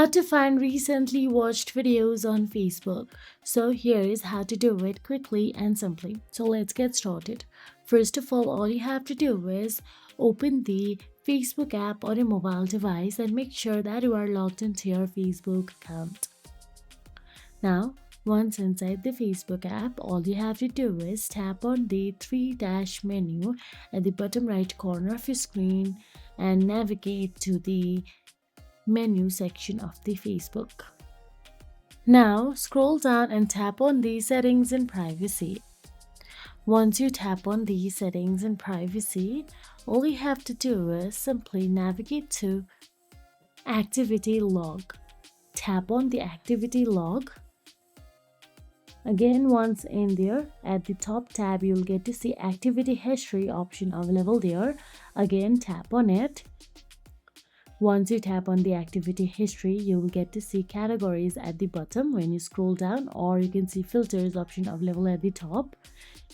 How to find recently watched videos on Facebook. So here is how to do it quickly and simply. So let's get started. First of all you have to do is open the Facebook app on your mobile device and make sure that you are logged into your Facebook account. Now, once inside the Facebook app, all you have to do is tap on the three dash menu at the bottom right corner of your screen and navigate to the menu section of the Facebook. Now scroll down and tap on the settings and privacy. Once you tap on the settings and privacy, all you have to do is simply navigate to activity log. Tap on the activity log. Again, once in there, at the top tab, you'll get to see activity history option available there. Again, tap on it. Once you tap on the activity history, you will get to see categories at the bottom when you scroll down, or you can see filters option available at the top.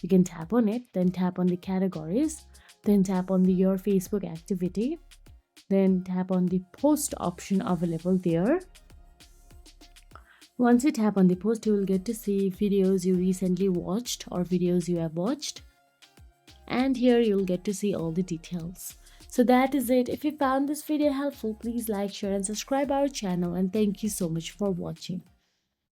You can tap on it, then tap on the categories, then tap on the your Facebook activity, then tap on the post option available there. Once you tap on the post, you will get to see videos you recently watched or videos you have watched. And here you'll get to see all the details. So that is it. If you found this video helpful, please like, share and subscribe our channel, and thank you so much for watching.